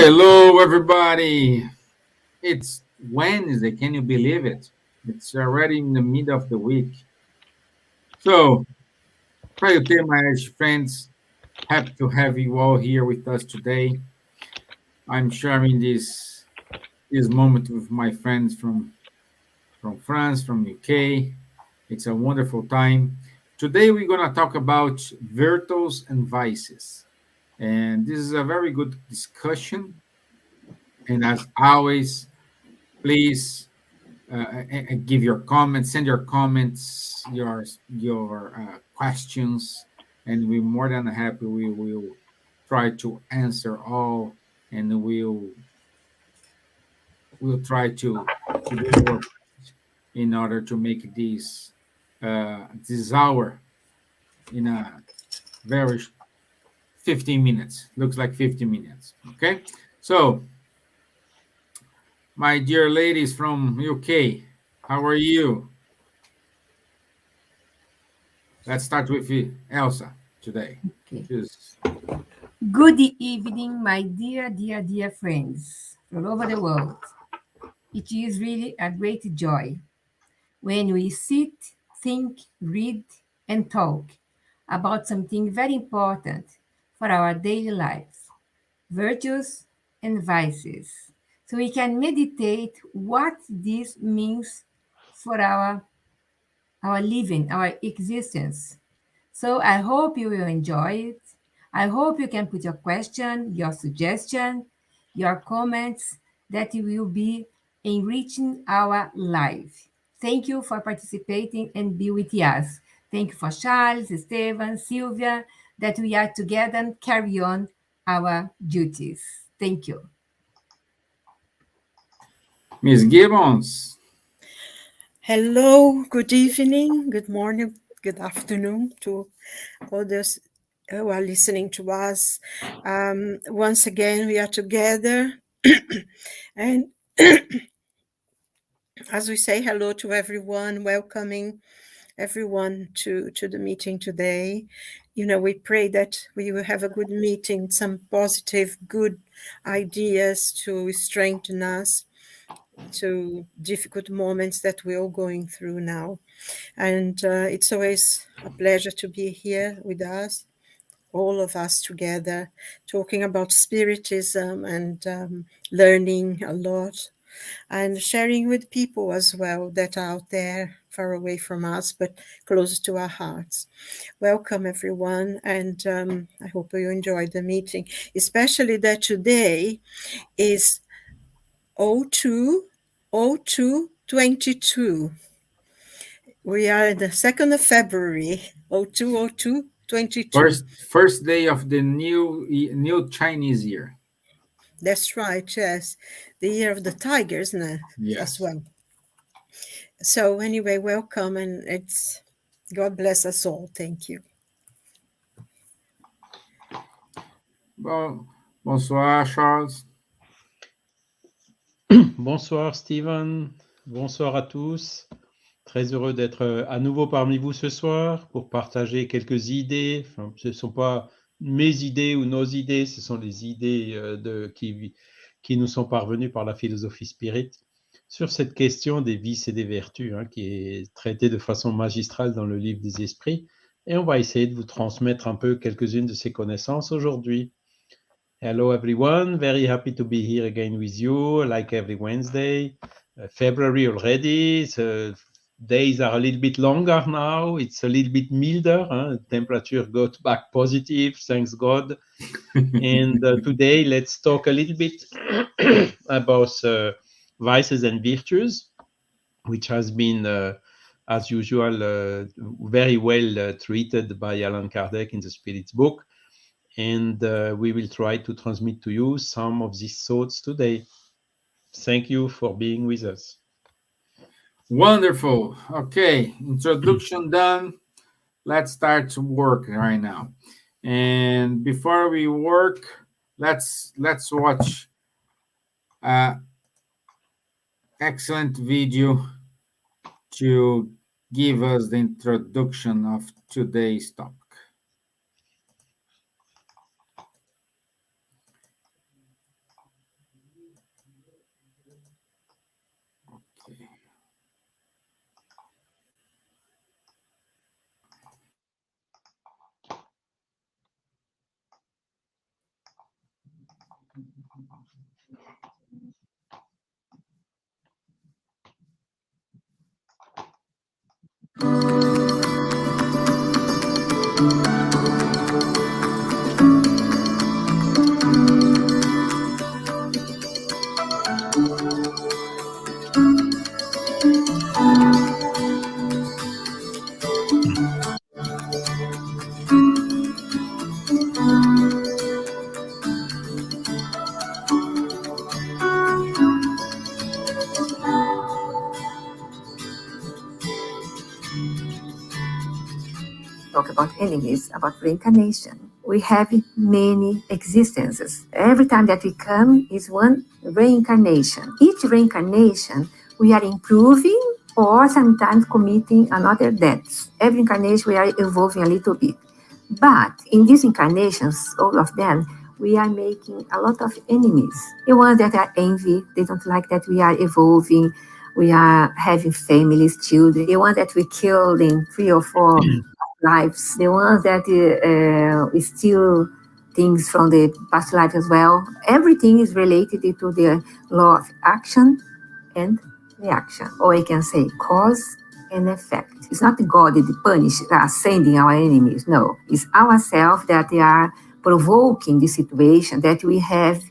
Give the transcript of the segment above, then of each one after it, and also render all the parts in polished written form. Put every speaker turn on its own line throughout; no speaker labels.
Hello, everybody. It's Wednesday. Can you believe it? It's already in the middle of the week. So, try to tell my Irish friends, happy to have you all here with us today. I'm sharing this moment with my friends from France, from UK. It's a wonderful time. Today, we're going to talk about virtues and vices. And this is a very good discussion. And as always, please give your comments, send your comments, your questions, and we're more than happy. We will try to answer all, and we'll try to do our best in order to make this hour in a very 15 minutes. Looks like 15 minutes. Okay, so my dear ladies from UK, how are you? Let's start with you, Elsa, today.
Okay.
Just
Good evening, my dear friends all over the world. It is really a great joy when we sit, think, read, and talk about something very important for our daily lives, virtues and vices. So we can meditate what this means for our living, our existence. So I hope you will enjoy it. I hope you can put your question, your suggestion, your comments that will be enriching our life. Thank you for participating and be with us. Thank you for Charles, Stevan, Silvia, that we are together and carry on our duties. Thank you.
Miss Gibbons.
Hello, good evening, good morning, good afternoon to all those who are listening to us. Once again, we are together. And as we say hello to everyone, welcoming everyone to the meeting today. We pray that we will have a good meeting, some positive, good ideas to strengthen us to difficult moments that we're all going through now. And it's always a pleasure to be here with us, all of us together, talking about spiritism and learning a lot and sharing with people as well that are out there far away from us, but close to our hearts. Welcome, everyone. And I hope you enjoyed the meeting, especially that today is 02/02/22. We are the 2nd of February, 02/02/22.
First day of the new Chinese year.
That's right, yes. The year of the tiger, isn't it? As
Yes.
well. So anyway, welcome, and it's God bless us all. Thank you.
Bon, bonsoir, Charles.
Bonsoir Stevan, bonsoir à tous. Très heureux d'être à nouveau parmi vous ce soir pour partager quelques idées. Enfin, ce ne sont pas mes idées ou nos idées, ce sont les idées qui nous sont parvenues par la philosophie spirit sur cette question des vices et des vertus, qui est traitée de façon magistrale dans le livre des esprits. Et on va essayer de vous transmettre un peu quelques-unes de ces connaissances aujourd'hui. Hello everyone, very happy to be here again with you, like every Wednesday. February already, so days are a little bit longer now, it's a little bit milder, temperature got back positive, thanks God. And today let's talk a little bit about vices and virtues, which has been, as usual, very well treated by Allan Kardec in the Spirit's book. And we will try to transmit to you some of these thoughts today. Thank you for being with us.
Wonderful. Okay, introduction done. Let's start to work right now. And before we work, let's watch excellent video to give us the introduction of today's topic.
Talk about enemies, about reincarnation. We have many existences. Every time that we come is one reincarnation. Each reincarnation, we are improving or sometimes committing another death. Every incarnation, we are evolving a little bit. But in these incarnations, all of them, we are making a lot of enemies. The ones that are envy, they don't like that we are evolving, we are having families, children. The ones that we killed in 3 or 4 lives, the ones that we steal things from the past life as well. Everything is related to the law of action and reaction, or I can say cause and effect. It's not God that punish, sending our enemies. No, it's ourselves that are provoking the situation that we have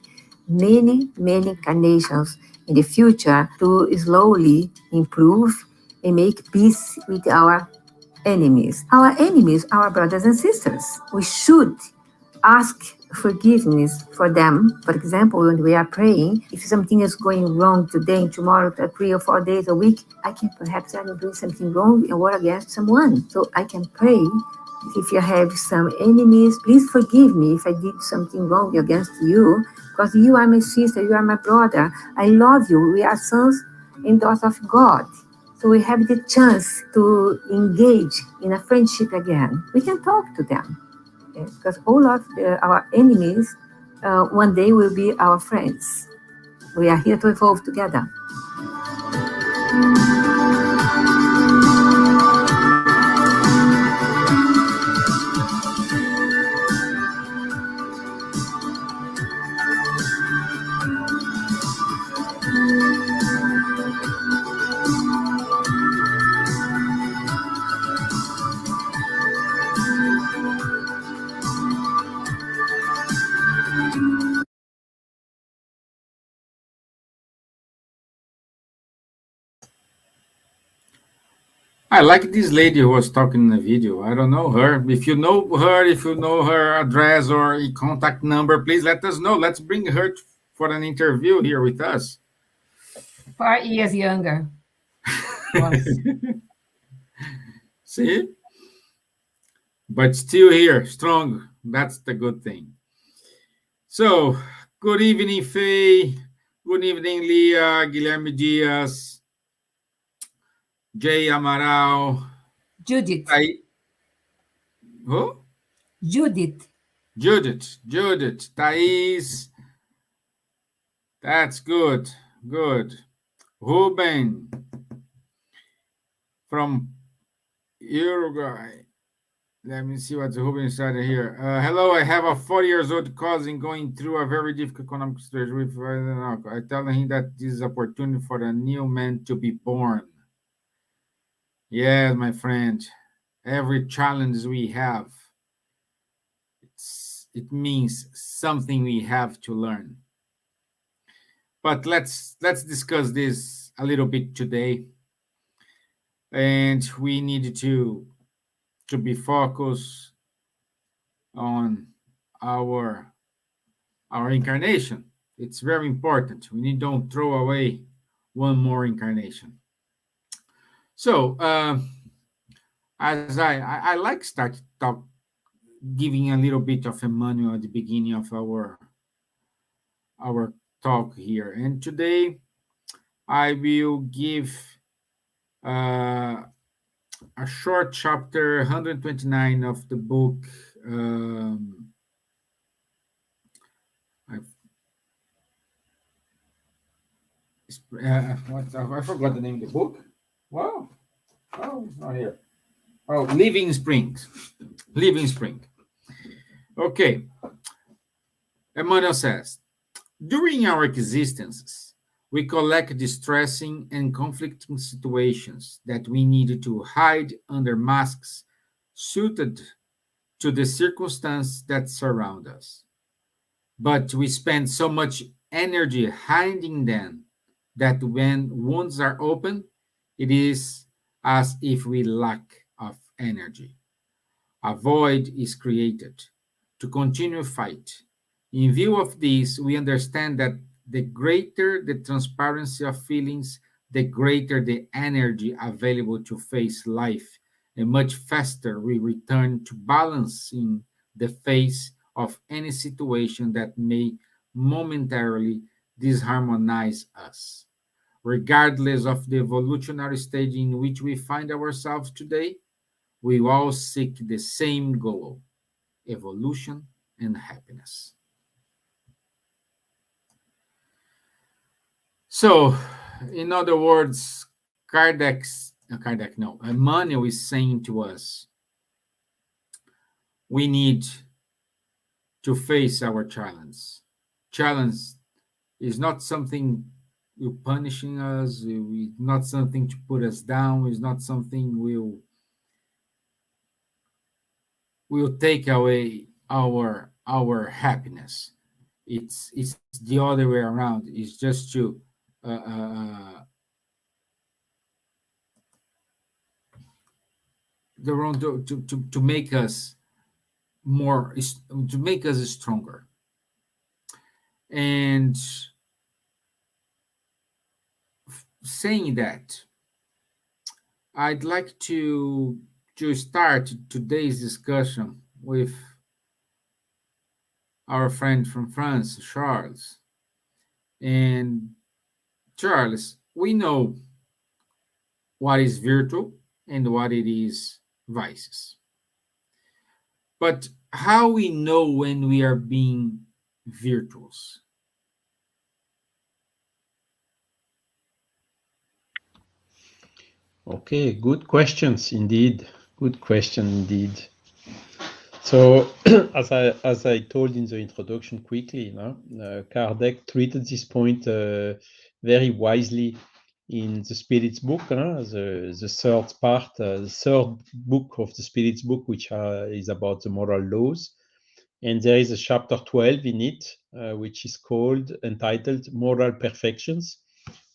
many incarnations in the future to slowly improve and make peace with our enemies. Our enemies, our brothers and sisters. We should ask forgiveness for them. For example, when we are praying, if something is going wrong today, tomorrow, 3 or 4 days a week, I can perhaps I'm doing something wrong and war against someone. So I can pray. If you have some enemies, please forgive me if I did something wrong against you, because you are my sister, you are my brother. I love you. We are sons and daughters of God. So we have the chance to engage in a friendship again. We can talk to them. Yes, because all of our enemies one day will be our friends. We are here to evolve together.
I like this lady who was talking in the video. I don't know her. If you know her, if you know her address or contact number, please let us know. Let's bring her for an interview here with us.
4 years younger. Was.
See? But still here, strong. That's the good thing. So, good evening, Faye. Good evening, Leah, Guilherme Dias, Jay Amaral.
Judith.
Who?
Judith.
Judith, Thais. That's good. Ruben from Uruguay. Let me see what Ruben started here. Hello, I have a 40-year-old cousin going through a very difficult economic situation. I tell him that this is opportunity for a new man to be born. Yes, my friend. Every challenge we have, it means something we have to learn. But let's discuss this a little bit today. And we need to be focused on our incarnation. It's very important. We don't throw away one more incarnation. So, as I like start talk, giving a little bit of a manual at the beginning of our talk here, and today I will give a short chapter 129 of the book. I forgot the name of the book. Wow. Oh, it's not here. Oh, Living Spring. Okay. Emmanuel says, During our existences, we collect distressing and conflicting situations that we need to hide under masks suited to the circumstance that surround us. But we spend so much energy hiding them that when wounds are open, it is as if we lack of energy. A void is created to continue fight. In view of this, we understand that the greater the transparency of feelings, the greater the energy available to face life, and much faster we return to balance in the face of any situation that may momentarily disharmonize us. Regardless of the evolutionary stage in which we find ourselves today, we all seek the same goal: evolution and happiness. So, in other words, Emmanuel is saying to us, we need to face our challenge. Challenge is not something will punishing us, it's not something to put us down, it's not something will take away our happiness. It's the other way around. It's just uh, the wrong to make us more to make us stronger. And saying that, I'd like to start today's discussion with our friend from France, Charles. And Charles, we know what is virtue and what it is vices. But how we know when we are being virtuous?
Okay, good questions indeed. Good question indeed. So, as I told in the introduction quickly, Kardec treated this point very wisely in the Spirit's book, the third part, the third book of the Spirit's book, which is about the moral laws. And there is a chapter 12 in it, which is entitled Moral Perfections.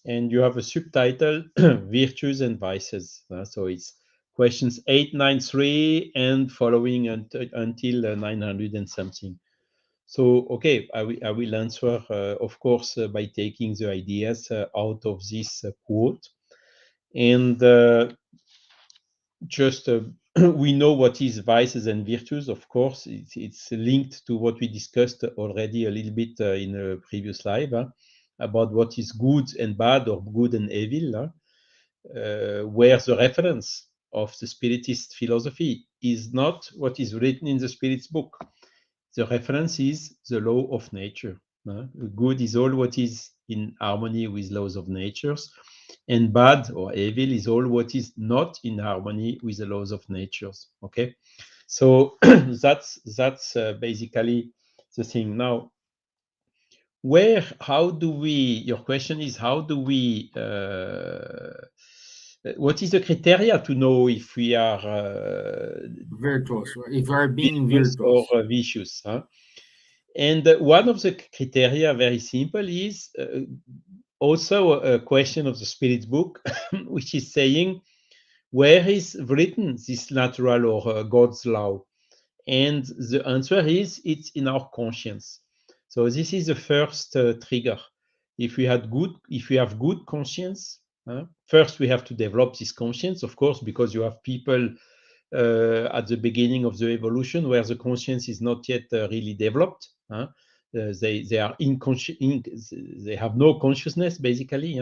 And you have a subtitle, Virtues and Vices. So it's questions 893 and following until 900 and something. So, okay, I will answer, of course, by taking the ideas out of this quote. And just we know what is vices and virtues, of course. It's linked to what we discussed already a little bit in a previous live about what is good and bad or good and evil, where the reference of the Spiritist philosophy is not what is written in the Spirit's book. The reference is the law of nature. Good is all what is in harmony with laws of nature, and bad or evil is all what is not in harmony with the laws of nature. Okay, so that's basically the thing. Now, how do we? Your question is how do we? What is the criteria to know if we are
Virtuous, if we are being
virtuous or
virtuous.
vicious? And one of the criteria, very simple, is also a question of the Spirit's book, which is saying, where is written this natural or God's law? And the answer is, it's in our conscience. So this is the first trigger. If we have good conscience, first we have to develop this conscience, of course, because you have people at the beginning of the evolution where the conscience is not yet really developed. They are they have no consciousness basically.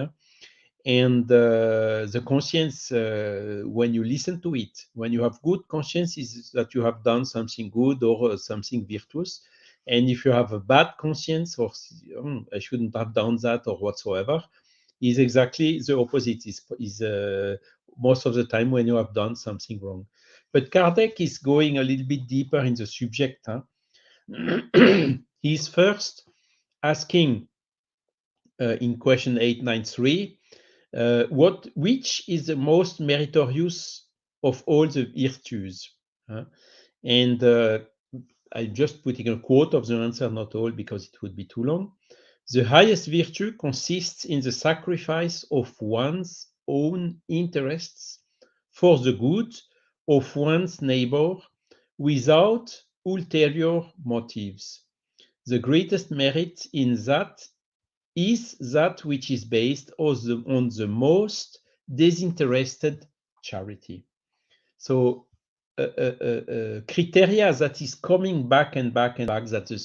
And the conscience, when you listen to it, when you have good conscience, is that you have done something good or something virtuous. And if you have a bad conscience or I shouldn't have done that or whatsoever, is exactly the opposite. Is most of the time when you have done something wrong. But Kardec is going a little bit deeper in the subject. He's first asking in question 893. Which is the most meritorious of all the virtues? And I'm just putting a quote of the answer, not all, because it would be too long. The highest virtue consists in the sacrifice of one's own interests for the good of one's neighbor without ulterior motives. The greatest merit in that is that which is based on the most disinterested charity. So criteria that is coming back and back and back, that the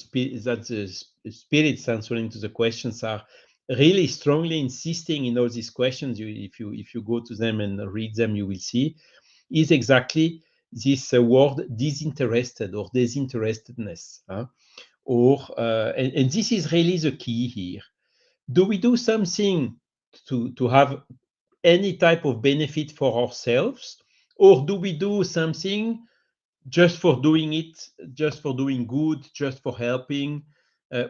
spirits answering to the questions are really strongly insisting in all these questions. If you go to them and read them, you will see, is exactly this word disinterested or disinterestedness. And this is really the key here. Do we do something to have any type of benefit for ourselves, or do we do something just for doing it, just for doing good, just for helping,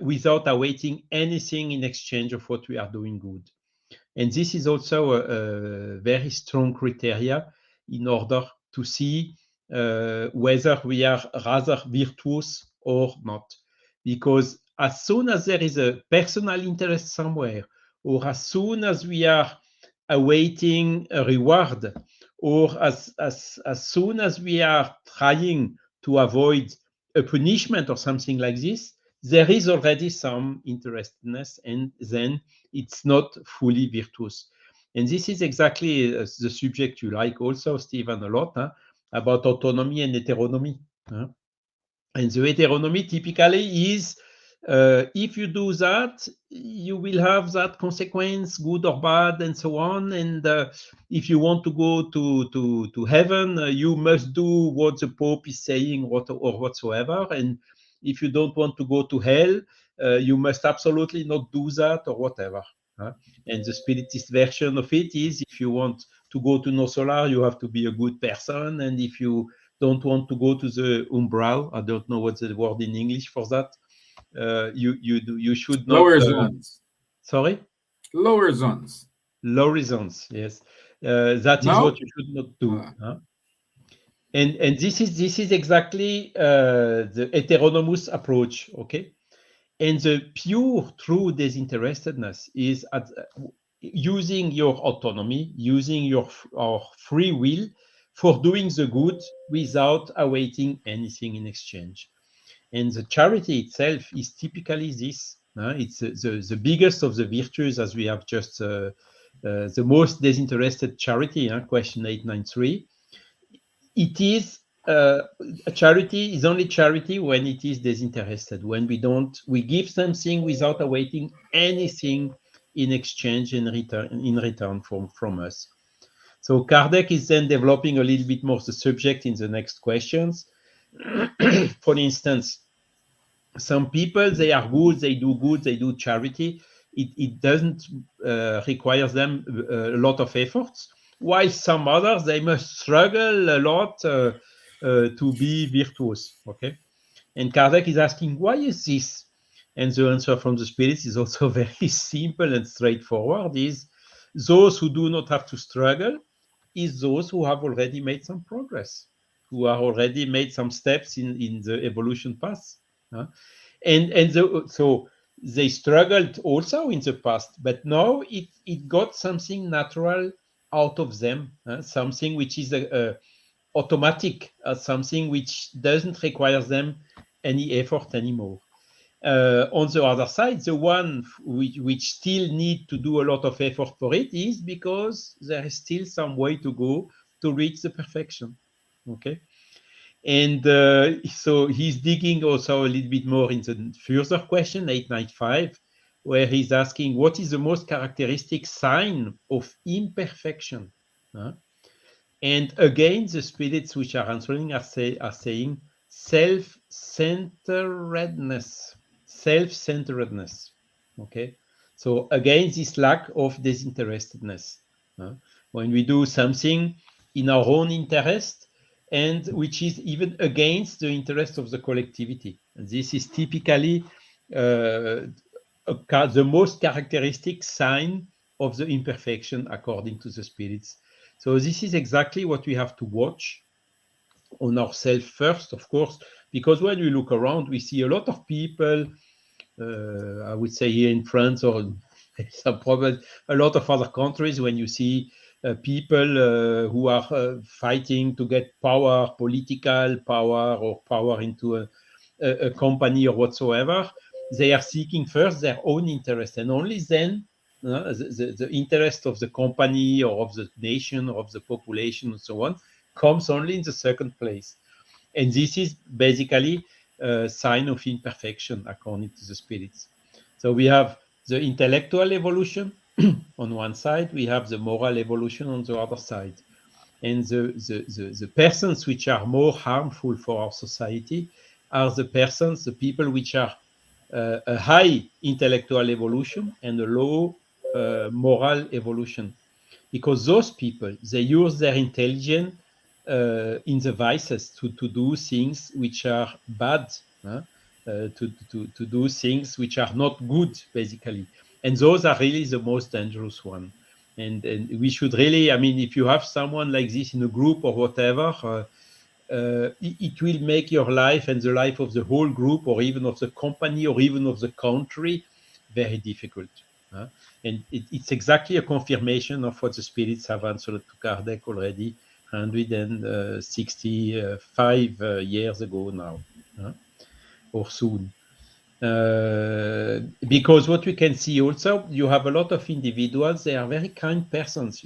without awaiting anything in exchange of what we are doing good? And this is also a very strong criteria in order to see whether we are rather virtuous or not. Because as soon as there is a personal interest somewhere, or as soon as we are awaiting a reward, or as soon as we are trying to avoid a punishment or something like this, there is already some interestedness, and then it's not fully virtuous. And this is exactly the subject you like also, Stevan, a lot, about autonomy and heteronomy. And the heteronomy typically is, if you do that, you will have that consequence, good or bad, and so on. And if you want to go to heaven, you must do what the Pope is saying or whatsoever. And if you don't want to go to hell, you must absolutely not do that or whatever. And the Spiritist version of it is, if you want to go to No Solar, you have to be a good person. And if you don't want to go to the umbral, I don't know what's the word in English for that, you should not.
Lower zones.
Sorry?
Lower zones.
Lower zones, yes. That is what you should not do. And this is exactly the heteronomous approach, okay? And the pure, true disinterestedness is using your autonomy, using our free will for doing the good without awaiting anything in exchange. And the charity itself is typically this. It's the biggest of the virtues, as we have just the most disinterested charity, question 893. It is a charity is only charity when it is disinterested, when we give something without awaiting anything in exchange in return from us. So Kardec is then developing a little bit more the subject in the next questions. For instance, some people, they are good, they do charity. It doesn't require them a lot of efforts, while some others, they must struggle a lot to be virtuous, okay? And Kardec is asking, why is this? And the answer from the spirits is also very simple and straightforward, is those who do not have to struggle is those who have already made some progress, who have already made some steps in the evolution path. So they struggled also in the past, but now it got something natural out of them, something which is automatic, something which doesn't require them any effort anymore. On the other side, the one which still need to do a lot of effort for it is because there is still some way to go to reach the perfection. Okay. And so he's digging also a little bit more in the further question, 895, where he's asking, what is the most characteristic sign of imperfection? And again, the spirits which are answering are saying self-centeredness. Self-centeredness. Okay. So again, this lack of disinterestedness. When we do something in our own interest, and which is even against the interest of the collectivity. And this is typically a the most characteristic sign of the imperfection according to the spirits. So this is exactly what we have to watch on ourselves first, of course, because when we look around, we see a lot of people, I would say here in France or some probably a lot of other countries, when you see people who are fighting to get power, political power, or power into a company or whatsoever, they are seeking first their own interest, and only then the interest of the company or of the nation or of the population and so on comes only in the second place. And this is basically a sign of imperfection according to the spirits. So we have the intellectual evolution on one side, we have the moral evolution on the other side. And the persons which are more harmful for our society are the persons, the people which are a high intellectual evolution and a low moral evolution. Because those people, they use their intelligence in the vices to do things which are bad, to do things which are not good, basically. And those are really the most dangerous one. And we should really, I mean, if you have someone like this in a group or whatever, it will make your life and the life of the whole group or even of the company or even of the country very difficult. And it's exactly a confirmation of what the spirits have answered to Kardec already 165 years ago now, or soon. Because what we can see also, you have a lot of individuals, they are very kind persons,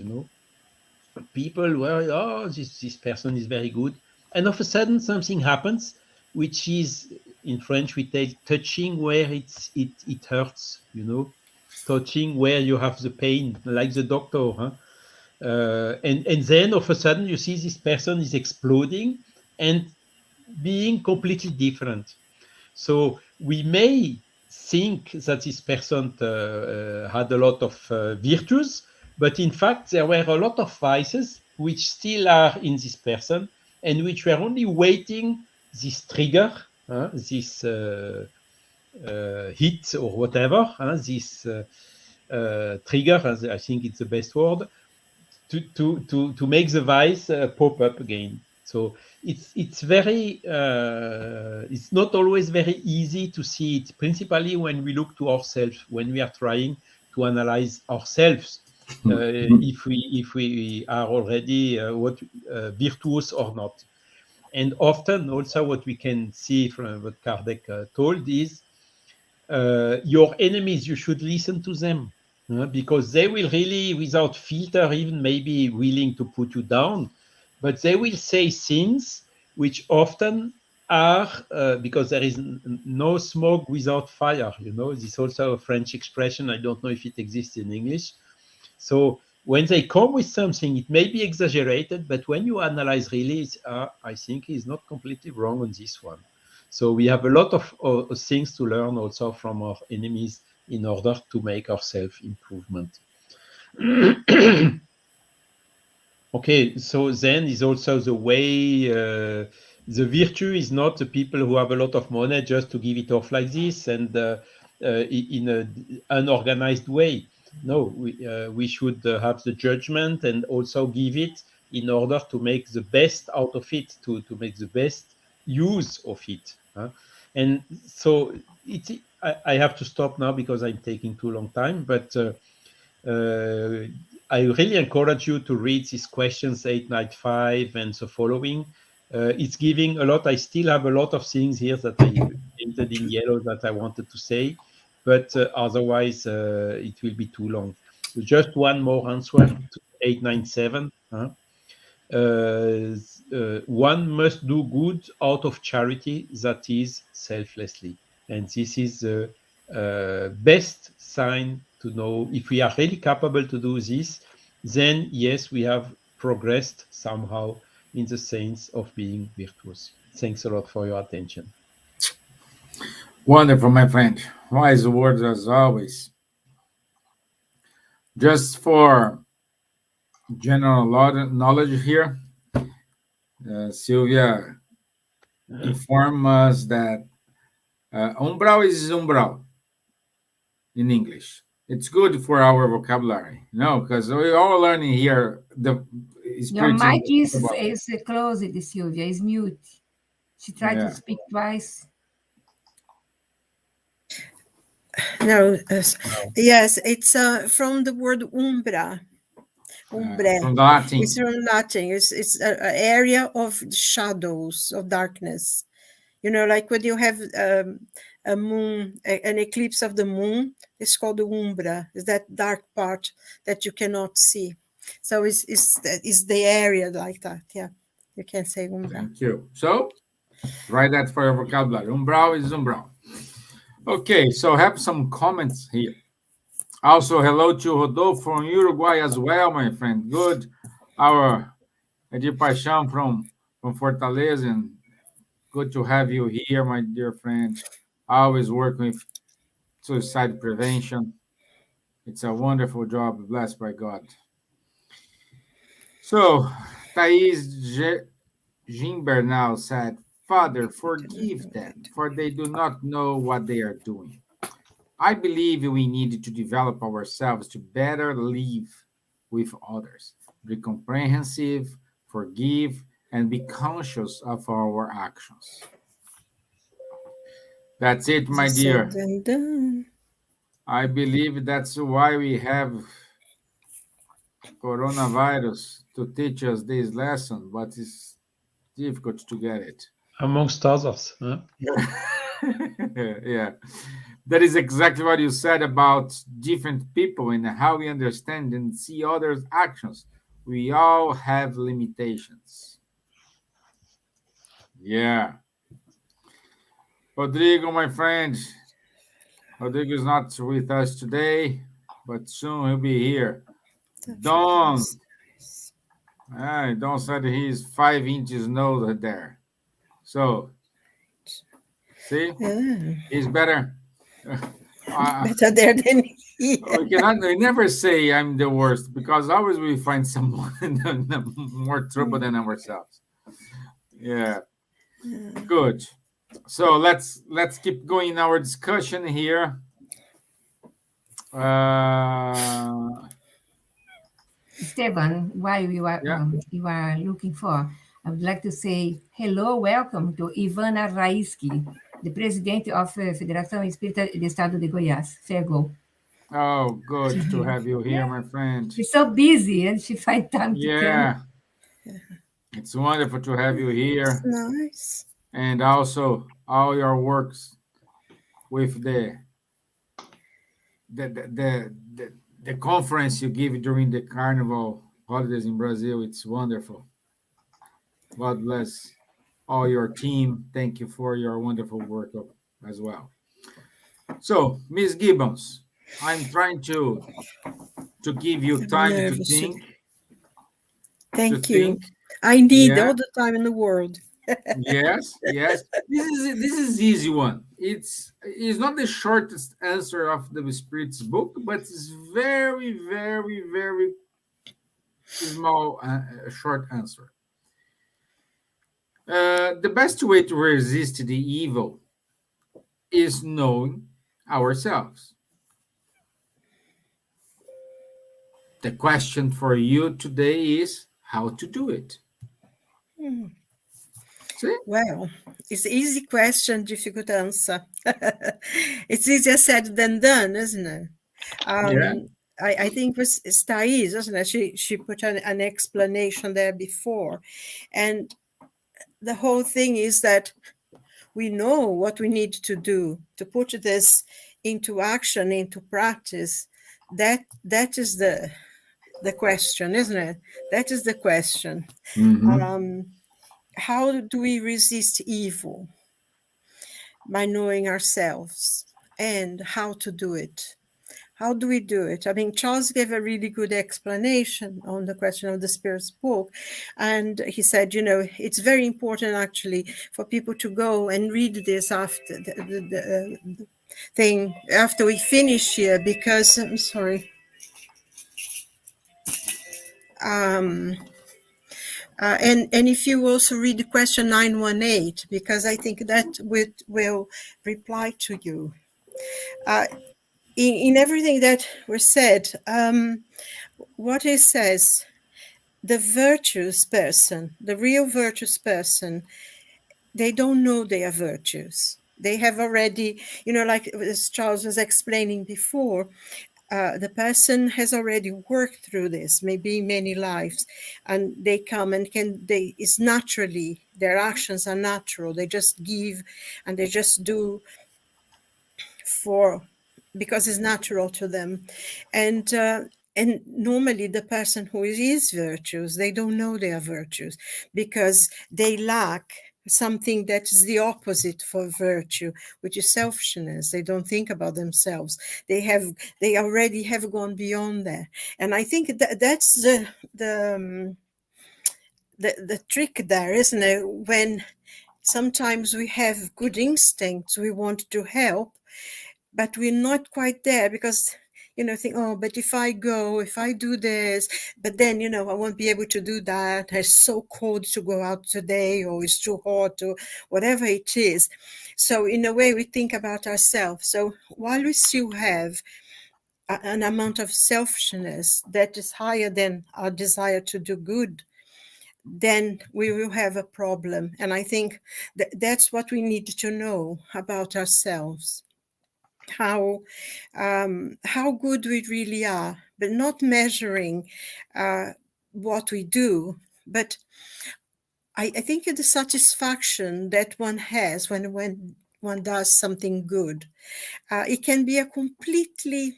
people were, oh, this person is very good. And all of a sudden something happens, which is, in French, we take touching where it hurts, touching where you have the pain, like the doctor. And then all of a sudden you see this person is exploding and being completely different. So we may think that this person had a lot of virtues, but in fact there were a lot of vices which still are in this person and which were only waiting this trigger, this hit or whatever, this trigger, I think it's the best word, to make the vice pop up again. So it's very it's not always very easy to see it, principally when we look to ourselves, when we are trying to analyze ourselves, if we are already virtuous or not. And often also what we can see from what Kardec told is your enemies, you should listen to them, because they will really, without filter, even maybe willing to put you down, but they will say things which often are, because there is no smoke without fire, this is also a French expression, I don't know if it exists in English. So when they come with something, it may be exaggerated, but when you analyze really, I think he's not completely wrong on this one. So we have a lot of things to learn also from our enemies in order to make our self-improvement. Okay, so then is also the way, the virtue is not the people who have a lot of money just to give it off like this and in an unorganized way. No, we should have the judgment and also give it in order to make the best out of it, to make the best use of it. And so I have to stop now because I'm taking too long time, but I really encourage you to read these questions 895 and the following. It's giving a lot. I still have a lot of things here that I painted in yellow that I wanted to say, but otherwise it will be too long. So just one more answer to 897. One must do good out of charity, that is selflessly. And this is the best sign to know if we are really capable to do this, then yes, we have progressed somehow in the sense of being virtuous. Thanks a lot for your attention.
Wonderful, my friend. Wise words as always. Just for general knowledge here, Silvia informed us that umbral is umbral. in English. It's good for our vocabulary, because we're all learning here the
Your
spirits in
mic is,
the
is closed, Silvia, is mute. She tried to
Yeah.
speak twice.
No,
No.
yes, it's from the word umbra. Umbre.
From the
It's
Latin.
from Latin. It's an area of shadows, of darkness. Like when you have a moon, an eclipse of the moon, it's called the umbra. It's that dark part that you cannot see. So it's the area like that. Yeah, you can say umbra.
Thank you. So, write that for your vocabulary. Umbral is umbral. Okay, so have some comments here. Also, hello to Rodolfo from Uruguay as well, my friend. Good. Our Edir Paixão from Fortaleza, and good to have you here, my dear friend. Always working with suicide prevention. It's a wonderful job, blessed by God. So, Thais Gimbernal said, Father, forgive them, for they do not know what they are doing. I believe we need to develop ourselves to better live with others, be comprehensive, forgive, and be conscious of our actions. That's it, my
Said
dear.
and done.
I believe that's why we have coronavirus to teach us this lesson, but it's difficult to get it.
Amongst others. Huh?
Yeah. That is exactly what you said about different people and how we understand and see others' actions. We all have limitations. Yeah. Rodrigo, my friend. Rodrigo is not with us today, but soon he'll be here. Don. Don said he's 5 inches nose there. So, see,
Yeah.
he's better.
Better there than here.
We never say I'm the worst because always we find someone more trouble than ourselves. Yeah, good. So let's keep going in our discussion here.
Stevan, while
Yeah.
you are looking for, I would like to say hello, welcome to Ivana Raiski, the president of Federação Espírita do Estado de Goiás, FEGO.
Oh, good to have you here, my friend.
She's so busy and she finds time to come.
Yeah, it's wonderful to have you here,
Nice.
and also all your works with the conference you give during the carnival holidays in Brazil. It's wonderful. God bless all your team. Thank you for your wonderful work as well. So, Miss Gibbons, I'm trying to give you
I'm
time to
nervous.
think.
Thank you. I need
Yeah.
all the time in the world.
Yes, yes. This is easy one. It's not the shortest answer of the Spirit's book, but it's very, very, very small, short answer. The best way to resist the evil is knowing ourselves. The question for you today is how to do it. See?
Well, it's easy question, difficult answer. It's easier said than done, isn't it?
Yeah.
I think it was Thais, wasn't it? She put an explanation there before. And the whole thing is that we know what we need to do to put this into action, into practice. That is the question, isn't it? That is the question.
Mhm.
How do we resist evil? By knowing ourselves and how to do it. How do we do it? I mean, Charles gave a really good explanation on the question of the Spirit's book. And he said, it's very important actually for people to go and read this after the thing, after we finish here, because I'm sorry. And if you also read the question 918, because I think that will reply to you. in everything that was said, what he says, the virtuous person, the real virtuous person, they don't know they are virtuous. They have already, like as Charles was explaining before, the person has already worked through this, maybe many lives, and they come and it's naturally, their actions are natural. They just give and they just do for because it's natural to them. And normally the person who is virtuous, they don't know they are virtuous because they lack something that is the opposite for virtue, which is selfishness. They don't think about themselves. They already have gone beyond that. And I think that's the trick there, isn't it? When sometimes we have good instincts, we want to help, but we're not quite there because think, oh, but if I go, if I do this, but then I won't be able to do that. It's so cold to go out today, or it's too hot, or whatever it is. So in a way we think about ourselves. So while we still have an amount of selfishness that is higher than our desire to do good, then we will have a problem. And I think that's what we need to know about ourselves, how good we really are, but not measuring what we do. But I think the satisfaction that one has when one does something good, it can be a completely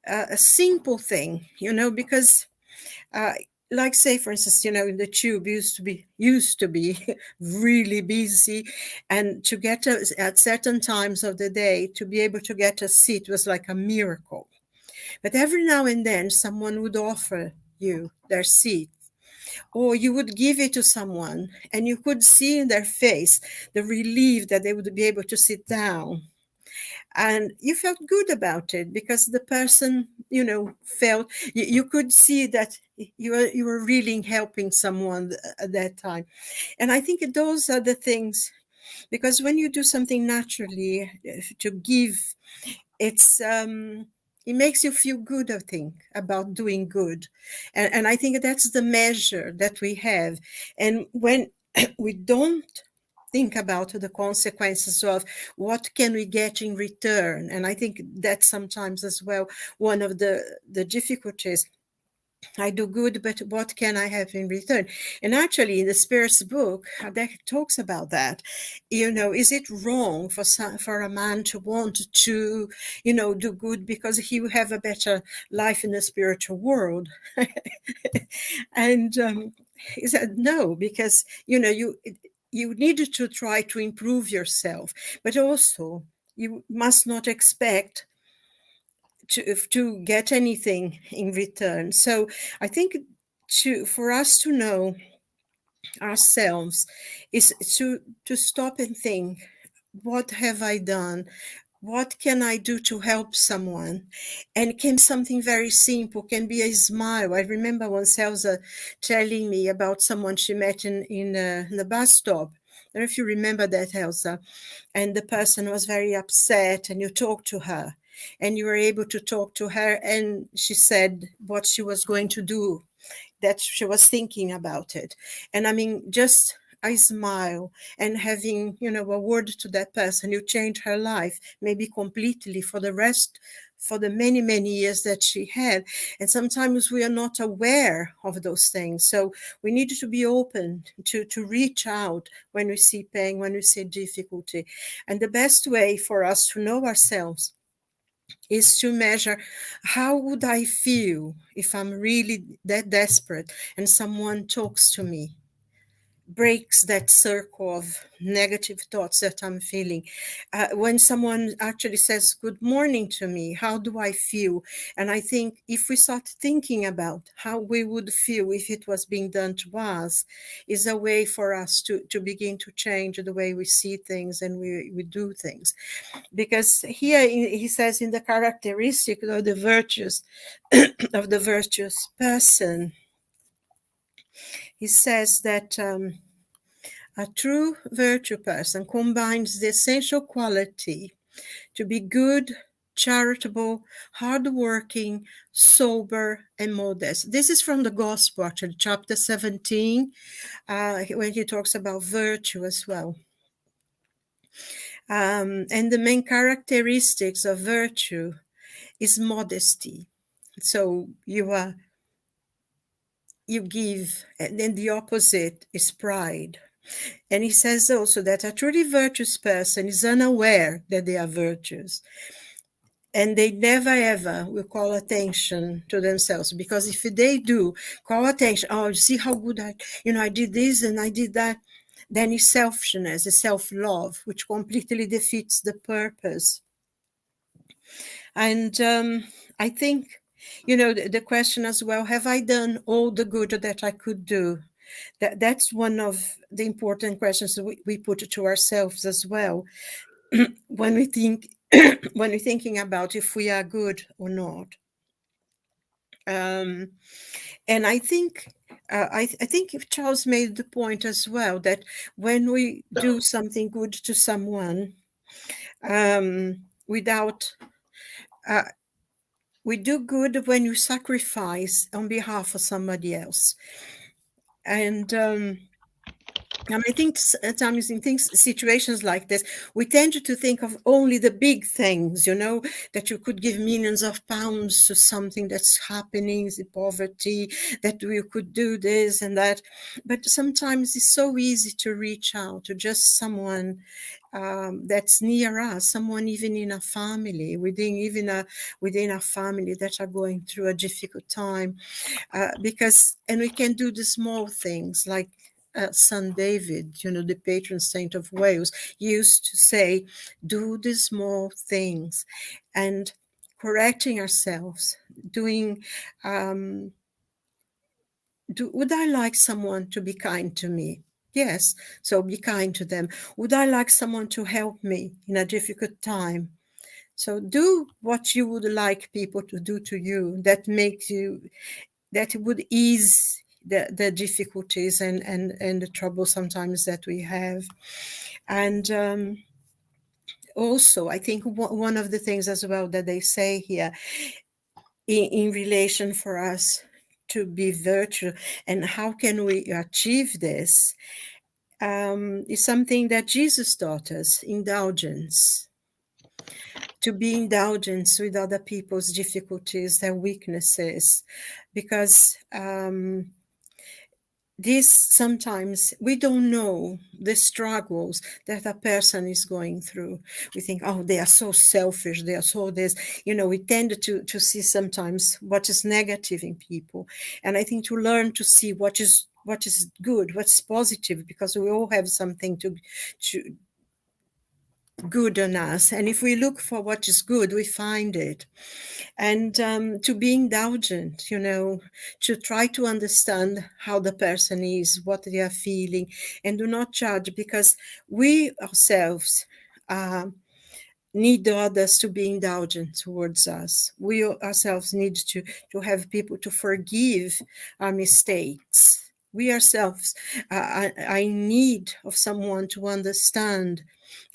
a simple thing, because like, say, for instance, the tube used to be really busy, and to get at certain times of the day to be able to get a seat was like a miracle. But every now and then someone would offer you their seat, or you would give it to someone, and you could see in their face the relief that they would be able to sit down. And you felt good about it because the person, felt, you could see that you were really helping someone at that time. And I think those are the things, because when you do something naturally to give, it makes you feel good, I think, about doing good. And I think that's the measure that we have. And when we don't think about the consequences of what can we get in return, and I think that's sometimes as well one of the difficulties. I do good, but what can I have in return? And actually, in the Spirit's book, that talks about that. Is it wrong for a man to want to, do good because he will have a better life in the spiritual world? And he said no, because you need to try to improve yourself, but also you must not expect to get anything in return. So I think for us to know ourselves is to stop and think, what have I done? What can I do to help someone? And it can be something very simple, can be a smile. I remember once Elsa telling me about someone she met in the bus stop. I don't know if you remember that, Elsa. And the person was very upset, and you talked to her, and you were able to talk to her, and she said what she was going to do, that she was thinking about it. And I mean, just a smile and having, a word to that person, you change her life, maybe completely for the rest, for the many, many years that she had. And sometimes we are not aware of those things. So we need to be open to reach out when we see pain, when we see difficulty. And the best way for us to know ourselves is to measure, how would I feel if I'm really that desperate and someone talks to me, breaks that circle of negative thoughts that I'm feeling. When someone actually says good morning to me, how do I feel? And I think if we start thinking about how we would feel if it was being done to us, is a way for us to begin to change the way we see things and we do things. Because here he says, in the characteristic of the virtues of the virtuous person, he says that a true virtue person combines the essential quality to be good, charitable, hardworking, sober, and modest. This is from the Gospel, actually, chapter 17, when he talks about virtue as well. And the main characteristics of virtue is modesty. So you give, and then the opposite is pride. And he says also that a truly virtuous person is unaware that they are virtuous. And they never ever will call attention to themselves, because if they do call attention, oh, see how good I did this and I did that, then it's selfishness, it's self-love, which completely defeats the purpose. And I think, the question as well, have I done all the good that I could do? That's one of the important questions that we put to ourselves as well when we think when we're thinking about if we are good or not. And I think I think if Charles made the point as well that when we do something good to someone, without we do good when you sacrifice on behalf of somebody else. And I think sometimes in situations like this, we tend to think of only the big things, that you could give millions of pounds to something that's happening, the poverty, that you could do this and that. But sometimes it's so easy to reach out to just someone that's near us, someone even in a family, within a family that are going through a difficult time, and we can do the small things like Saint David, the patron saint of Wales, used to say, do the small things, and correcting ourselves, doing, would I like someone to be kind to me? Yes, so be kind to them. Would I like someone to help me in a difficult time? So do what you would like people to do to you that would ease the difficulties and the trouble sometimes that we have. And also, I think one of the things as well that they say here in relation for us to be virtuous and how can we achieve this is something that Jesus taught us, indulgence. To be indulgent with other people's difficulties, their weaknesses, because this sometimes we don't know the struggles that a person is going through. We think, oh, they are so selfish, they are so this, we tend to see sometimes what is negative in people. And I think to learn to see what is good, what's positive, because we all have something to good on us, and if we look for what is good, we find it. And to be indulgent, to try to understand how the person is, what they are feeling, and do not judge, because we ourselves need others to be indulgent towards us. We ourselves need to have people to forgive our mistakes. We ourselves are in need of someone to understand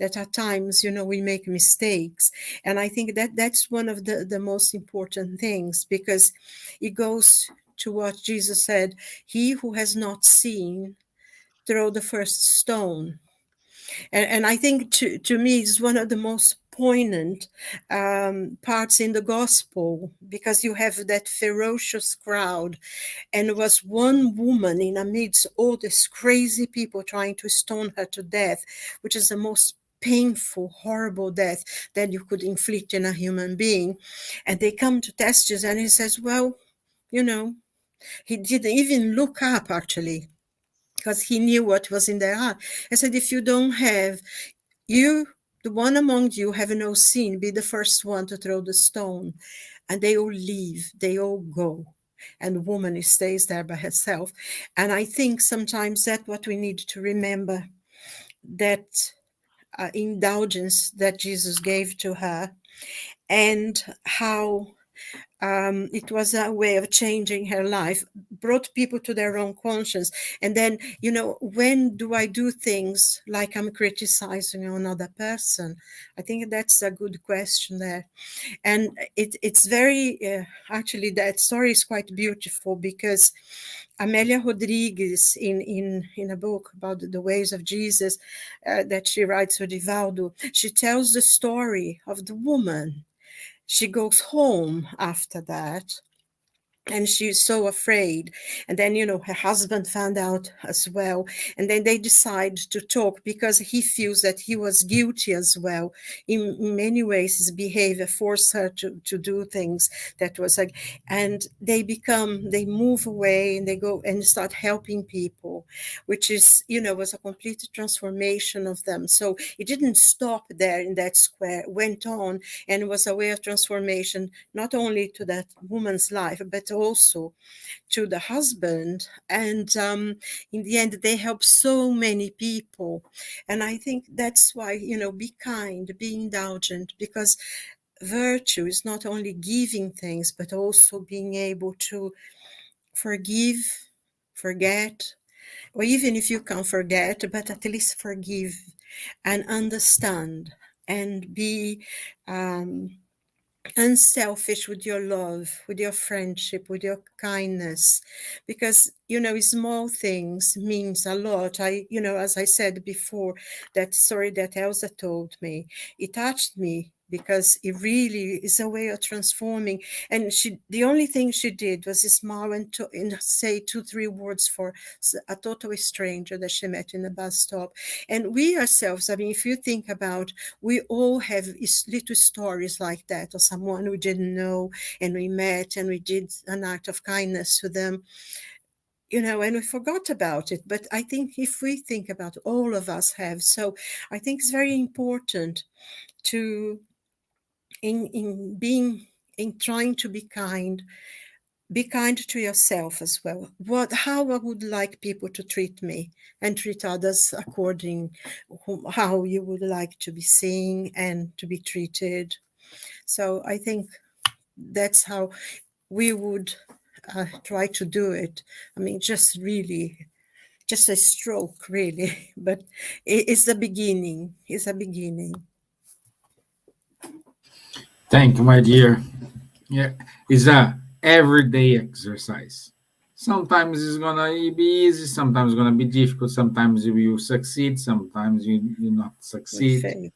that at times, we make mistakes. And I think that that's one of the most important things, because it goes to what Jesus said, he who has not seen, throw the first stone. And I think to me it's one of the most poignant parts in the gospel, because you have that ferocious crowd, and there was one woman in amidst all these crazy people trying to stone her to death, which is the most painful, horrible death that you could inflict in a human being. And they come to test Jesus, and he says, well, he didn't even look up actually, because he knew what was in their heart. I said, if you don't have, the one among you have no sin, be the first one to throw the stone. And they all leave, they all go. And the woman stays there by herself. And I think sometimes that's what we need to remember, that indulgence that Jesus gave to her, and how It was a way of changing her life, brought people to their own conscience. And then, when do I do things like I'm criticizing another person? I think that's a good question there. And it's very, actually, that story is quite beautiful because Amelia Rodrigues, in a book about the ways of Jesus that she writes with Divaldo, she tells the story of the woman. She goes home after that and she's so afraid. And then her husband found out as well, and then they decide to talk because he feels that he was guilty as well. In many ways his behavior forced her to do things that was like, and they move away and they go and start helping people, which is was a complete transformation of them. So it didn't stop there in that square, went on, and it was a way of transformation not only to that woman's life but also to the husband. And in the end they help so many people. And I think that's why be kind, be indulgent, because virtue is not only giving things but also being able to forgive, forget, or even if you can't forget, but at least forgive and understand and be unselfish with your love, with your friendship, with your kindness, because small things means a lot. As I said before, that story that Elsa told me, it touched me because it really is a way of transforming. And the only thing she did was smile and say 2-3 words for a total stranger that she met in a bus stop. And we ourselves, I mean, if you think about, we all have little stories like that, or someone we didn't know and we met and we did an act of kindness to them, and we forgot about it. But I think if we think about, all of us have. So I think it's very important to, in trying to be kind to yourself as well. How I would like people to treat me, and treat others according how you would like to be seen and to be treated. So I think that's how we would try to do it. I mean, just a stroke, really, but it's the beginning. It's a beginning.
Thank you, my dear. Yeah, it's a everyday exercise. Sometimes it's gonna be easy, sometimes it's gonna be difficult, sometimes you will succeed, sometimes you not
Would
succeed.
fail.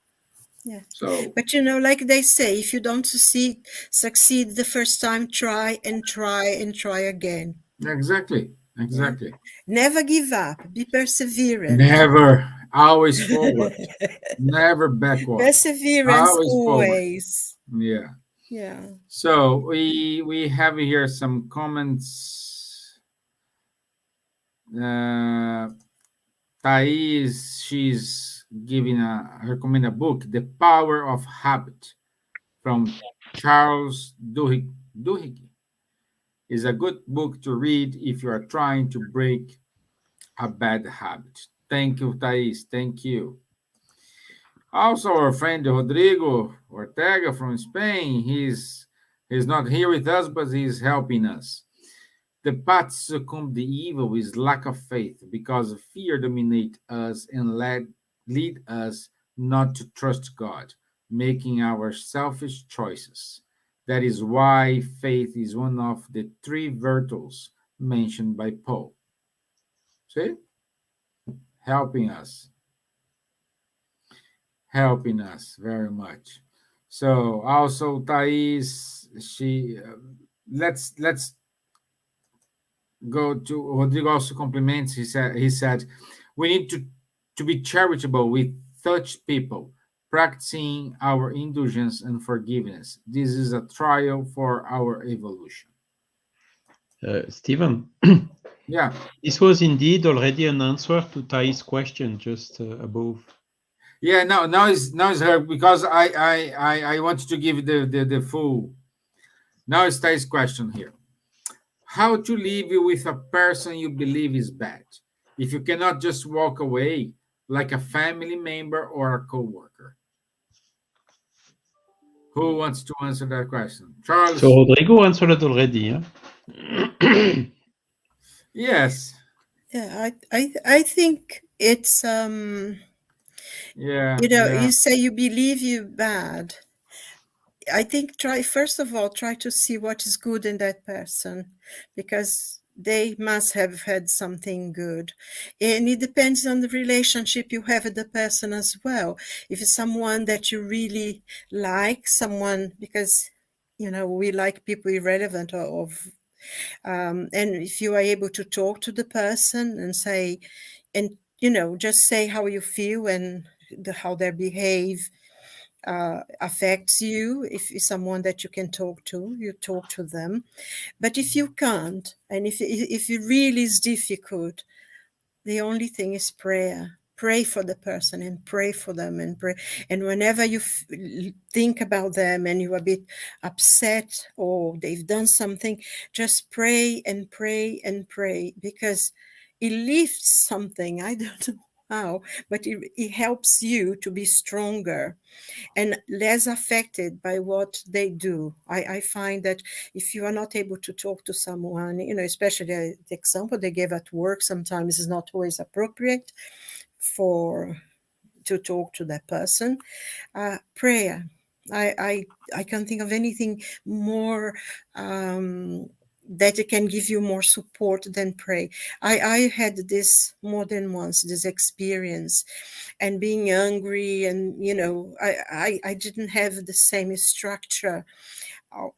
Yeah.
So
But like they say, if you don't succeed the first time, try and try and try again.
exactly,
Yeah.
exactly.
Never give up. Be perseverant.
Never, always forward, never backward,
Perseverance
always forward.
always.
Yeah.
Yeah.
So we have here some comments. Uh, Thais, she's giving recommend a book, The Power of Habit, from Charles Duhigg. Is a good book to read if you are trying to break a bad habit. Thank you, Thais. Thank you. Also, our friend Rodrigo Ortega from Spain. He's not here with us, but he's helping us. The path to succumb the evil is lack of faith, because fear dominates us and lead us not to trust God, making our selfish choices. That is why faith is one of the three virtues mentioned by Paul. See? Helping us, helping us very much. So also Thais, she let's go to Rodrigo also compliments. He said we need to be charitable with such people, practicing our indulgence and forgiveness. This is a trial for our evolution.
Stevan,
Yeah,
this was indeed already an answer to Thais' question just above.
yeah. Now it's her, because I wanted to give the full. Now it's Thais' question here. How to live with a person you believe is bad, if you cannot just walk away, like a family member or a coworker. Who wants to answer that question?
So
Charles?
Rodrigo answered it already.
Yes.
Yeah, I think it's
Yeah,
you know,
yeah,
you say you believe you bad. I think try first of all try to see what is good in that person, because they must have had something good. And it depends on the relationship you have with the person as well. If it's someone that you really like, someone, because we like people irrelevant of and if you are able to talk to the person and say, and just say how you feel and how they behave affects you. If it's someone that you can talk to, you talk to them. But if you can't, and if it really is difficult, the only thing is prayer. Pray for the person and pray for them and pray. And whenever you think about them and you're a bit upset or they've done something, just pray and pray and pray, because it lifts something. I don't know how, but it helps you to be stronger and less affected by what they do. I find that if you are not able to talk to someone, especially the example they gave at work, sometimes is not always appropriate for to talk to that person. Prayer. I can't think of anything more that it can give you more support than pray. I had this more than once, this experience, and being angry, and I didn't have the same structure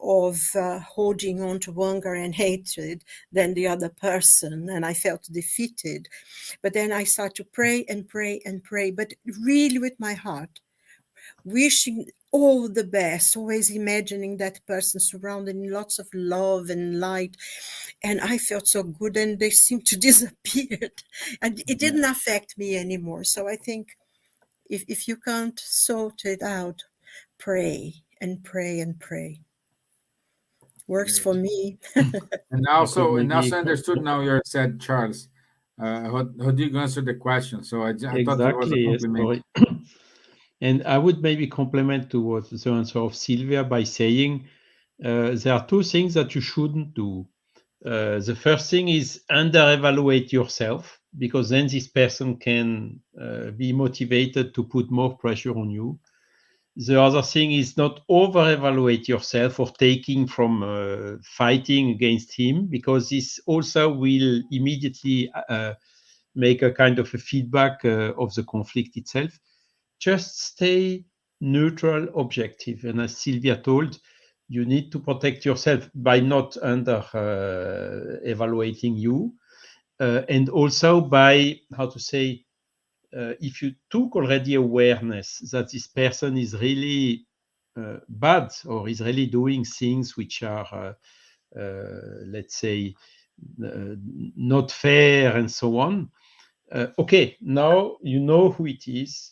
of holding on to anger and hatred than the other person, and I felt defeated. But then I started to pray and pray and pray, but really with my heart, wishing all the best, always imagining that person surrounded in lots of love and light. And I felt so good, and they seemed to disappear, and it
yeah.
didn't affect me anymore. So I think if you can't sort it out, pray and pray and pray. Works for
Great.
me.
And
I could
also,
maybe
understood now you said, Charles. How do you answer the question? So I thought it was a
exactly, yes,
compliment.
sorry. And I would maybe complement to what the answer of Silvia by saying there are two things that you shouldn't do. The first thing is under-evaluate yourself, because then this person can be motivated to put more pressure on you. The other thing is not over-evaluate yourself or taking from fighting against him, because this also will immediately make a kind of a feedback of the conflict itself. Just stay neutral, objective. And as Silvia told, you need to protect yourself by not under evaluating you, and also by, how to say, if you took already awareness that this person is really bad or is really doing things which are, let's say, not fair and so on, okay, now you know who it is.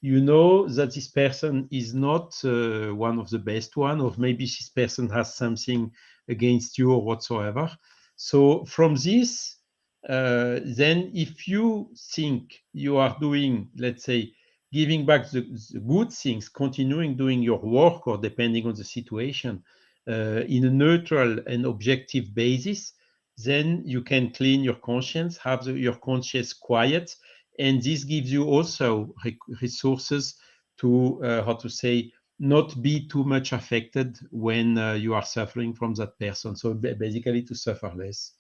You know that this person is not one of the best one, or maybe this person has something against you or whatsoever. So from this, then if you think you are doing, let's say, giving back the good things, continuing doing your work, or depending on the situation, in a neutral and objective basis, then you can clean your conscience, have your conscience quiet, and this gives you also resources to, how to say, not be too much affected when you are suffering from that person. So basically, to suffer less.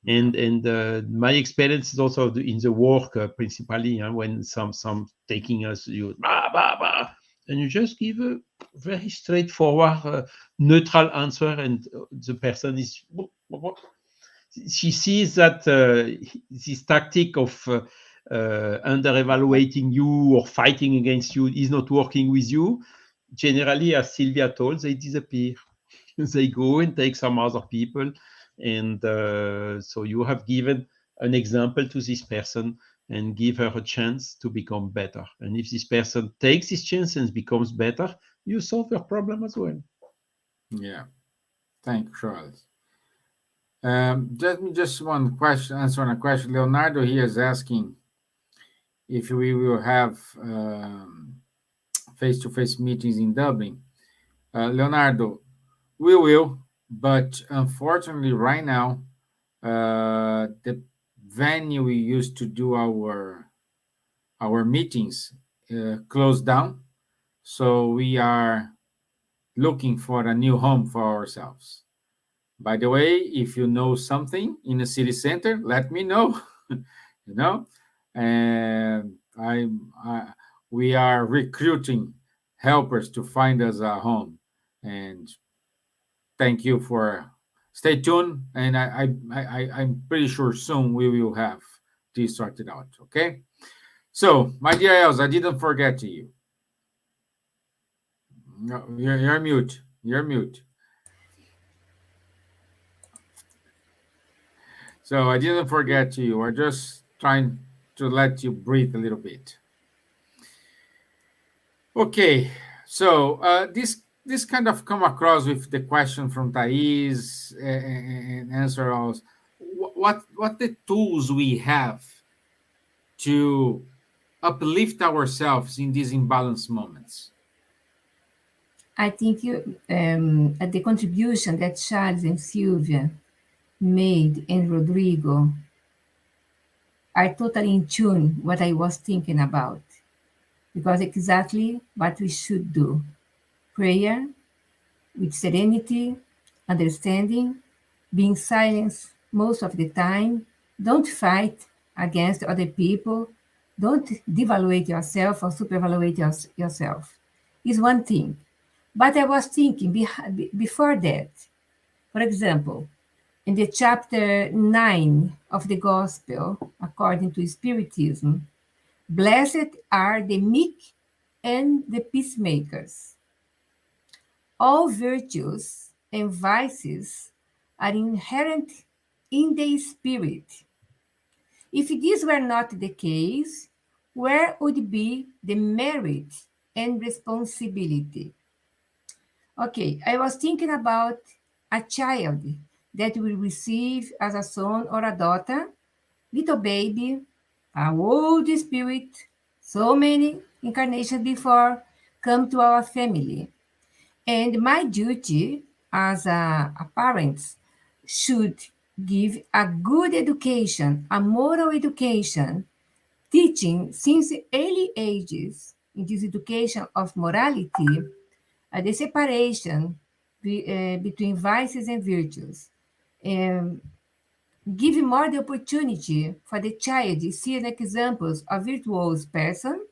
Yeah.
And my experience is also in the work, principally, when some taking us, you bah, bah, bah, and you just give a very straightforward, neutral answer, and the person is, she sees that this tactic of under evaluating you or fighting against you is not working with you. Generally, as Silvia told, they disappear. They go and take some other people. And so you have given an example to this person and give her a chance to become better. And if this person takes this chance and becomes better, you solve your problem as well.
Yeah. Thank you, Charles. Just one question. Answer on a question. Leonardo here is asking if we will have face-to-face meetings in Dublin. Leonardo, we will, but unfortunately, right now, the venue we used to do our meetings closed down. So we are looking for a new home for ourselves. By the way, if you know something in the city center, let me know. you know, and I we are recruiting helpers to find us a home. And thank you for stay tuned. And I'm pretty sure soon we will have this sorted out. Okay. So, my dear Elsa, I didn't forget to you. No, you're mute. You're mute. So I didn't forget to you. We're just trying to let you breathe a little bit. Okay. So this kind of come across with the question from Thais and answer us. What the tools we have to uplift ourselves in these imbalanced moments?
I think at the contribution that Charles and Silvia made and Rodrigo are totally in tune what I was thinking about, because exactly what we should do. Prayer with serenity, understanding, being silent most of the time. Don't fight against other people. Don't devaluate yourself or supervaluate yourself. Is one thing. But I was thinking before that, for example, in the chapter 9 of the Gospel, according to Spiritism, blessed are the meek and the peacemakers. All virtues and vices are inherent in the spirit. If this were not the case, where would be the merit and responsibility? Okay, I was thinking about a child that will receive as a son or a daughter, little baby, a old spirit, so many incarnations before, come to our family. And my duty as a parent should give a good education, a moral education, teaching since early ages in this education of morality, the separation between vices and virtues. Um, Give more the opportunity for the child to see examples of virtuous person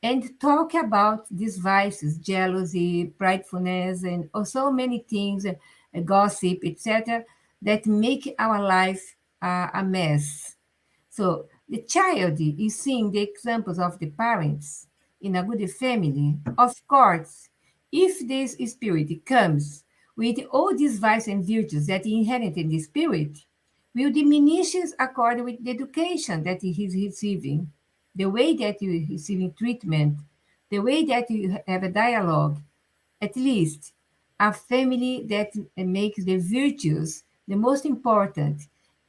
and talk about these vices, jealousy, pridefulness, and so many things, gossip, etc., that make our life a mess. So the child is seeing the examples of the parents in a good family. Of course, if this spirit comes with all these vices and virtues that inherent in the spirit, will diminish according with the education that he is receiving, the way that you are receiving treatment, the way that you have a dialogue, at least a family that makes the virtues the most important: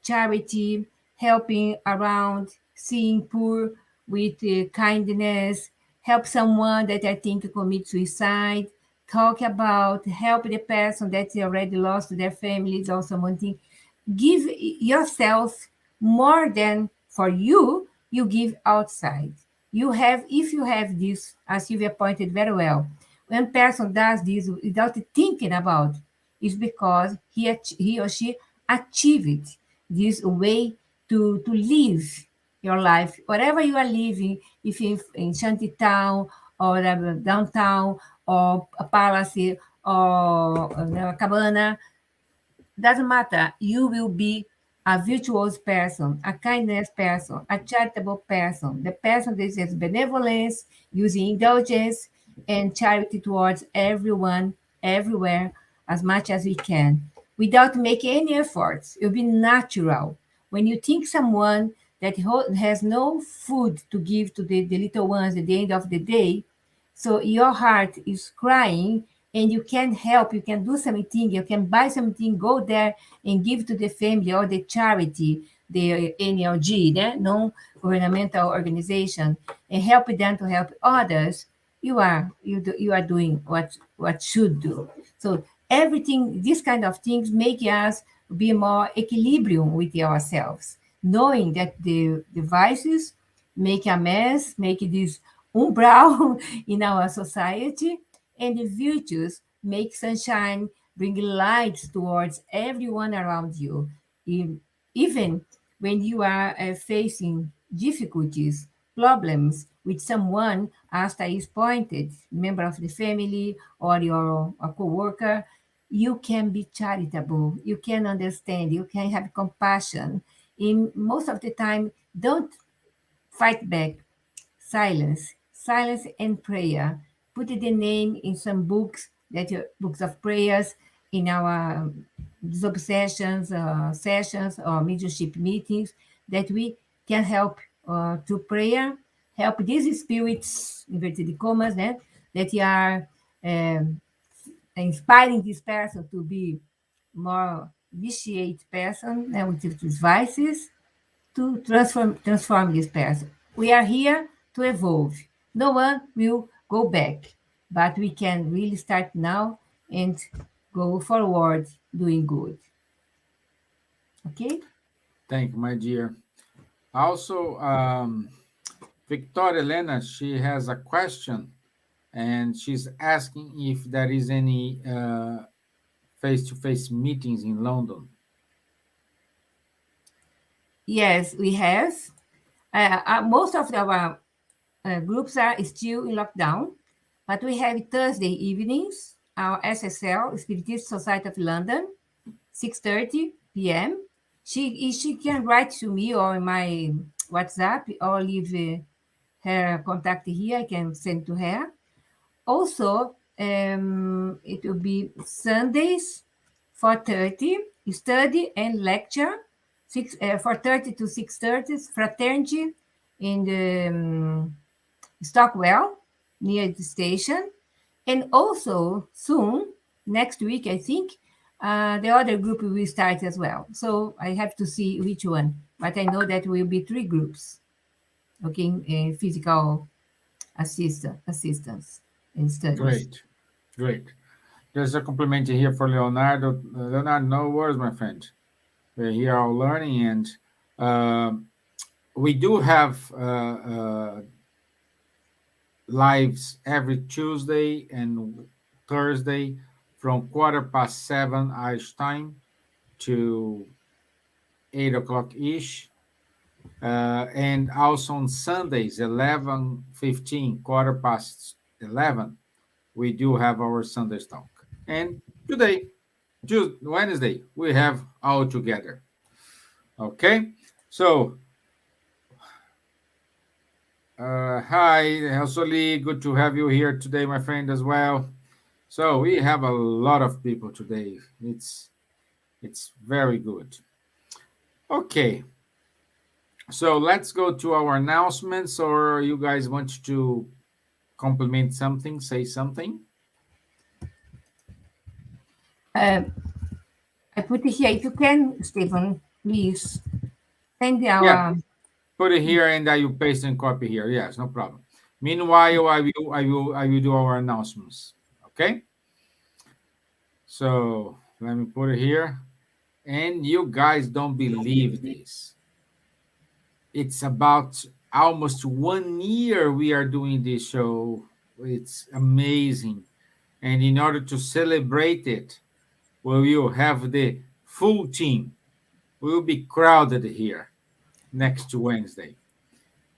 charity, helping around, seeing poor with kindness, help someone that I think commit suicide, talk about help the person that already lost their families or someone thing. Give yourself more than for you, you give outside. You have, if you have this, as Sylvia pointed very well, when person does this without thinking about, is because he or she achieved this way to live your life, whatever you are living, if in shanty town or downtown or a palace or a cabana, doesn't matter. You will be a virtuous person, a kindness person, a charitable person, the person that has benevolence, using indulgence and charity towards everyone, everywhere, as much as we can, without making any efforts. It will be natural. When you think someone that has no food to give to the little ones at the end of the day, so your heart is crying and you can help, you can do something, you can buy something, go there and give to the family or the charity, the NLG, non-governmental organization, and help them to help others. you are doing what should do. So everything, this kind of things make us be more equilibrium with ourselves, knowing that the devices make a mess, make this umbral in our society, and the virtues make sunshine, bring light towards everyone around you. E- Even when you are facing difficulties, problems with someone, as is pointed, member of the family or your a co-worker, you can be charitable, you can understand, you can have compassion. In most of the time, don't fight back. Silence and prayer. Put the name in some books, that books of prayers in our sub sessions, or mediumship meetings, that we can help to prayer, help these spirits, inverted commas, that are um, inspiring this person to be more vitiate person with these vices, to transform this person. We are here to evolve. No one will go back, but we can really start now and go forward doing good. Okay?
Thank you, my dear. Also, Victoria Elena, she has a question, and she's asking if there is any face-to-face meetings in London.
Yes, we have. Most of our groups are still in lockdown, but we have Thursday evenings, our SSL, Spiritist Society of London, 6:30 p.m. She can write to me or my WhatsApp or leave her contact here. I can send to her. Also, it will be Sundays, 4:30, study and lecture, 4:30 to 6:30, fraternity in the Stockwell, near the station. And also, soon, next week, I think, the other group will start as well. So I have to see which one. But I know that will be three groups, okay, physical assistance and studies.
Great, great. There's a compliment here for Leonardo. Leonardo, no worries, my friend. We're here all learning, and we do have lives every Tuesday and Thursday from 7:15 Irish time to 8 o'clock ish. And also on Sundays, 11:15, 11:15, we do have our Sunday talk. And today, Wednesday, we have all together. Okay? So, hi, Helsoli, good to have you here today, my friend, as well. So we have a lot of people today. It's very good. Okay, so let's go to our announcements, or you guys want to compliment something, say something?
Uh, I put it here. If you can, Stephen, please send
Yeah,
our.
put it here and you paste and copy here. Yes, no problem. Meanwhile, I will do our announcements. Okay. So let me put it here. And you guys don't believe this. It's about almost 1 year we are doing this show. It's amazing. And in order to celebrate it, we will have the full team. We will be crowded here next Wednesday.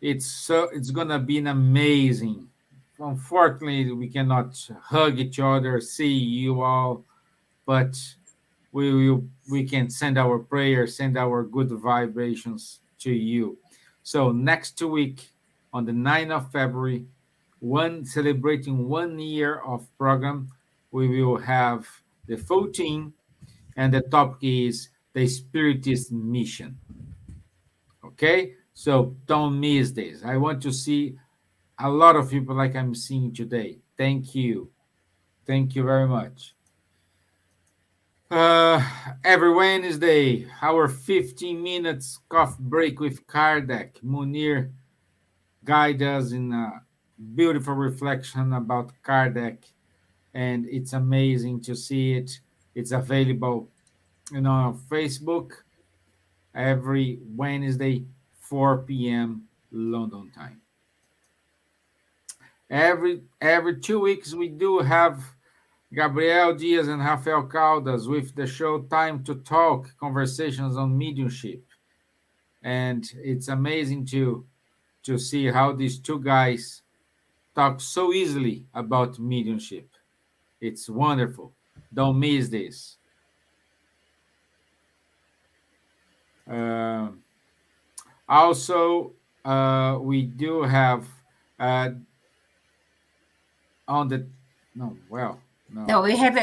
It's gonna be an amazing. Unfortunately, we cannot hug each other, see you all, but we can send our prayers, send our good vibrations to you. So next week, on the 9th of February, one celebrating 1 year of program, we will have the full team, and the topic is the Spiritist mission. Okay, so don't miss this. I want to see a lot of people like I'm seeing today. Thank you very much. Uh, every Wednesday, our 15 minutes coffee break with Kardec. Munir guide us in beautiful reflection about Kardec, and it's amazing to see it. It's available, on Facebook every Wednesday, 4 p.m. London time. Every 2 weeks we do have Gabriel Diaz and Rafael Caldas with the show Time to Talk, conversations on mediumship. And it's amazing to see how these two guys talk so easily about mediumship. It's wonderful. Don't miss this. Uh, Also, we do have uh, on the no, well, no.
No, we have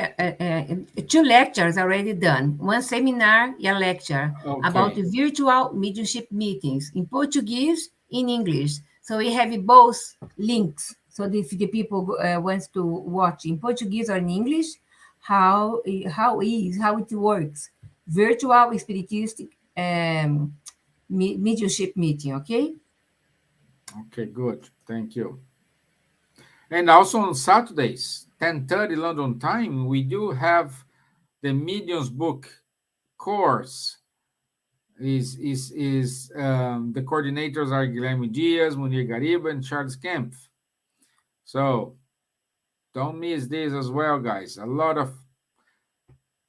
two lectures already done. One seminar, a lecture about
Okay,
the virtual mediumship meetings in Portuguese, in English. So we have both links. So if the people wants to watch in Portuguese or in English, how it works, virtual spiritistic mediumship meeting. Okay.
okay, good. Thank you. And also on Saturdays, 10:30 London time, we do have the Mediums book course. The coordinators are Guilherme Dias, Munir Gariba, and Charles Kempf. So don't miss this as well, guys. A lot of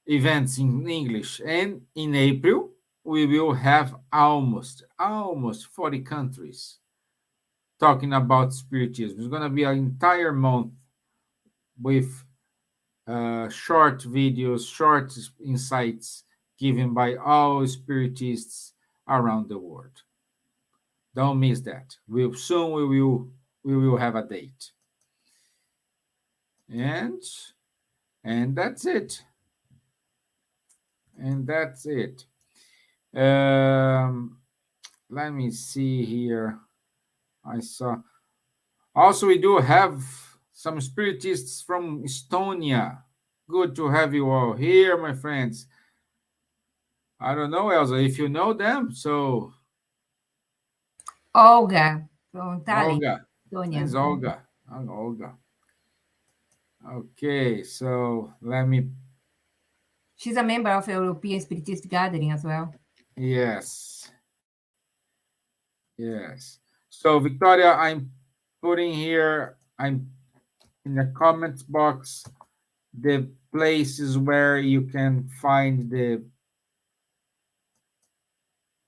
events in English. And in April, we will have almost 40 countries talking about spiritism. It's going to be an entire month with short videos, short insights given by all spiritists around the world. Don't miss that. We will have a date. And and that's it. And that's it. Um, Let me see here. I saw. Also, we do have some spiritists from Estonia. Good to have you all here, my friends. I don't know, Elsa, if you know them. So,
Olga from Tallinn,
Olga.
Estonia.
It's Olga. Olga. Okay, so let me.
She's a member of European Spiritist Gathering as well.
Yes. Yes. So, Victoria, I'm putting here, I'm in the comments box, the places where you can find the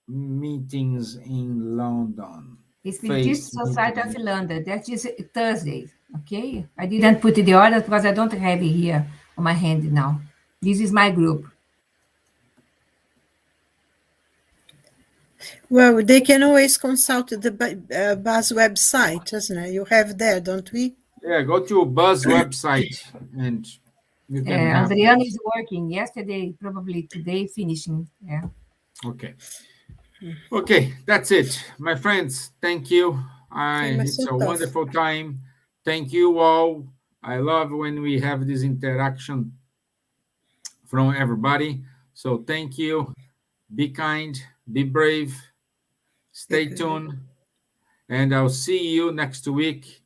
meetings in London.
The Spiritist
Face
Society of
meeting.
London. That is Thursday. Okay. I didn't put the order because I don't have it here on my hand now. This is my group.
Well, they can always consult the Buzz website, isn't it? You have there, don't we?
Yeah, go to Buzz website and you can have
Adriano
this.
is working yesterday, probably today finishing. Yeah.
Okay. Okay, that's it. My friends, thank you.
Mas
It's
so
a
tough.
wonderful time. Thank you all. I love when we have this interaction from everybody. So thank you. Be kind, be brave, stay tuned, and I'll see you next week.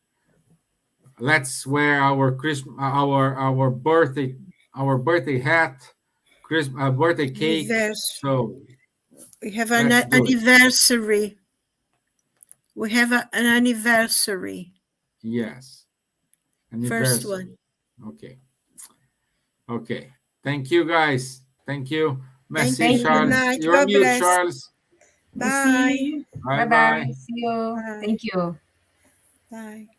Let's wear our Christmas, our birthday hat, Christmas birthday cake. So
We have an
let's do it.
anniversary. We have an anniversary.
Yes,
First
anniversary.
one.
Okay. Okay. Thank you, guys. Thank you.
Thank
Merci,
you.
Thank
Good
you.
Charles.
night.
You're
God
mute,
bless.
Charles.
Bye.
See you.
Bye
Bye bye.
bye.
See you.
Bye.
Thank you.
Bye.